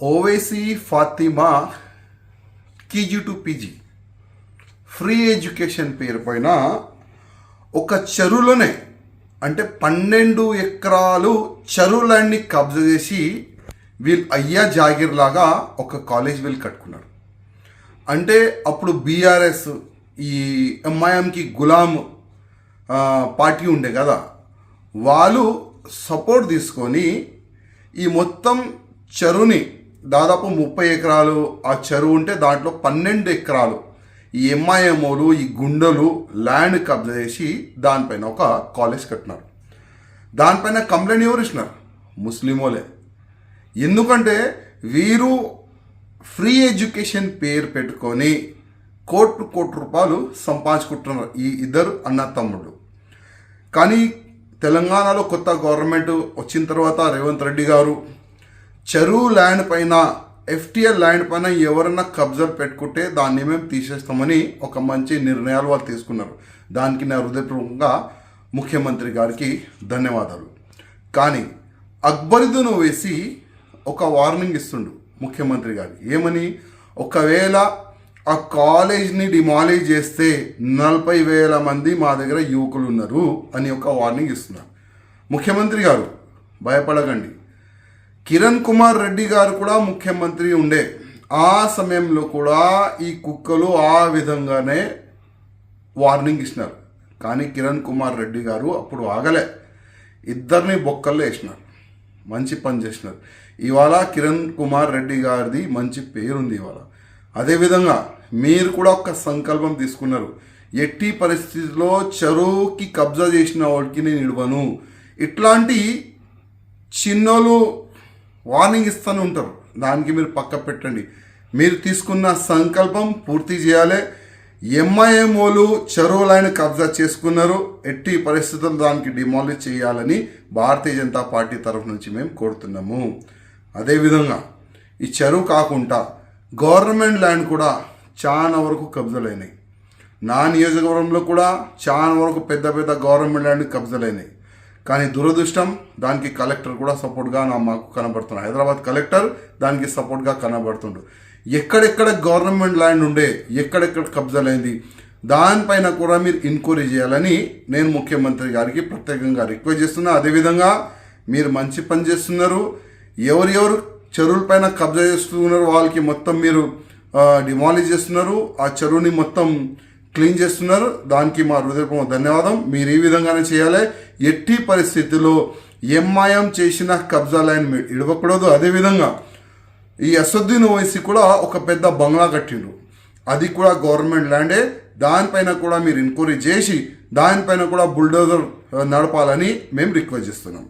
Owaisi Fatima KG to PG free education పేరు పైన ఒక చెరువులోనే అంటే 12 ఎకరాలు చెరువులన్నీ కబ్జా చేసి వీళ్ళు అయ్యా జాగీర్ లాగా ఒక కాలేజ్ వీళ్ళు కట్టుకున్నారు. అంటే అప్పుడు బీఆర్ఎస్ ఈ ఎంఐఎంకి గులాం పార్టీ ఉండే కదా, వాళ్ళు సపోర్ట్ తీసుకొని ఈ మొత్తం చెరువుని దాదాపు 30 ఎకరాలు ఆ చెరువు ఉంటే దాంట్లో 12 ఎకరాలు ఈ ఎంఐఎంఓలు ఈ గుండెలు ల్యాండ్ కబ్జా చేసి దానిపైన ఒక కాలేజ్ కట్టినారు. దానిపైన కంప్లైంట్ ఎవరు ఇచ్చినారు? ముస్లిమోలే. ఎందుకంటే వీరు ఫ్రీ ఎడ్యుకేషన్ పేరు పెట్టుకొని కోటి రూపాయలు సంపాదించుకుంటున్నారు ఈ ఇద్దరు అన్న తమ్ముళ్ళు. కానీ తెలంగాణలో కొత్త గవర్నమెంట్ వచ్చిన తర్వాత రేవంత్ రెడ్డి గారు చెరువు ల్యాండ్ పైన ఎఫ్టీఎల్ ల్యాండ్ పైన ఎవరన్నా కబ్జాలు పెట్టుకుంటే దాన్ని మేము తీసేస్తామని ఒక మంచి నిర్ణయాలు వాళ్ళు తీసుకున్నారు. దానికి నా హృదయపూర్వకంగా ముఖ్యమంత్రి గారికి ధన్యవాదాలు. కానీ అక్బరుద్దీన్ ఓవైసీ ఒక వార్నింగ్ ఇస్తుండు ముఖ్యమంత్రి గారు. ఏమని? ఒకవేళ ఆ కాలేజ్ని డిమాలిష్ చేస్తే 40,000 మంది మా దగ్గర యువకులు ఉన్నారు అని ఒక వార్నింగ్ ఇస్తున్నారు. ముఖ్యమంత్రి గారు భయపడకండి. కిరణ్ కుమార్ రెడ్డి గారు కూడా ముఖ్యమంత్రి ఉండే ఆ సమయంలో కూడా ఈ కుక్కలు ఆ విధంగానే వార్నింగ్ ఇచ్చినారు. కానీ కిరణ్ కుమార్ రెడ్డి గారు అప్పుడు ఆగలే, ఇద్దరిని బొక్కల్లో వేసినారు. మంచి పని చేసినారు. ఇవాళ కిరణ్ కుమార్ రెడ్డి గారిది మంచి పేరుంది ఇవాళ. అదేవిధంగా మీరు కూడా ఒక సంకల్పం తీసుకున్నారు, ఎట్టి పరిస్థితుల్లో చెరువుకి కబ్జా చేసిన వాడికి నేను ఇవ్వను. ఇట్లాంటి చిన్నోళ్ళు వార్నింగ్ ఇస్తూనే ఉంటారు, దానికి మీరు పక్క పెట్టండి. మీరు తీసుకున్న సంకల్పం పూర్తి చేయాలి. ఎంఐఎంఓలు చెరువులైన కబ్జా చేసుకున్నారు, ఎట్టి పరిస్థితుల్లో దానికి డిమాలిష్ చేయాలని భారతీయ జనతా పార్టీ తరఫు నుంచి మేము కోరుతున్నాము. అదేవిధంగా ఈ చెరువు కాకుండా గవర్నమెంట్ ల్యాండ్ కూడా చాలా వరకు కబ్జాలైనాయి. నా నియోజకవర్గంలో కూడా చాలా వరకు పెద్ద పెద్ద గవర్నమెంట్ ల్యాండ్ కబ్జాలైనాయి. కానీ దురదృష్టం దానికి కలెక్టర్ కూడా సపోర్ట్గా మాకు కనబడుతున్నాడు. హైదరాబాద్ కలెక్టర్ దానికి సపోర్ట్గా కనబడుతుండు. ఎక్కడెక్కడ గవర్నమెంట్ ల్యాండ్ ఉండే, ఎక్కడెక్కడ కబ్జాలైంది దానిపైన కూడా మీరు ఎంక్వైరీ చేయాలని నేను ముఖ్యమంత్రి గారికి ప్రత్యేకంగా రిక్వెస్ట్ చేస్తున్నా. అదేవిధంగా మీరు మంచి పని చేస్తున్నారు. ఎవరెవరు చెరువుల పైన కబ్జా చేస్తున్నారు వాళ్ళకి మొత్తం మీరు డిమాలిష్ చేస్తున్నారు, ఆ చెరువుని మొత్తం క్లీన్ చేస్తున్నారు. దానికి మా హృదయపూర్వక ధన్యవాదం. మీరు ఈ విధంగానే చేయాలి. ఎట్టి పరిస్థితుల్లో ఎంఐఎం చేసిన కబ్జా లైన్ ఇడవకూడదు. అదేవిధంగా ఈ అసదుద్దీన్ ఓవైసీ కూడా ఒక పెద్ద బంగ్లా కట్టిండు, అది కూడా గవర్నమెంట్ ల్యాండే. దానిపైన కూడా మీరు ఎంక్వైరీ చేసి దానిపైన కూడా బుల్డోజర్ నడపాలని మేము రిక్వెస్ట్ చేస్తున్నాం.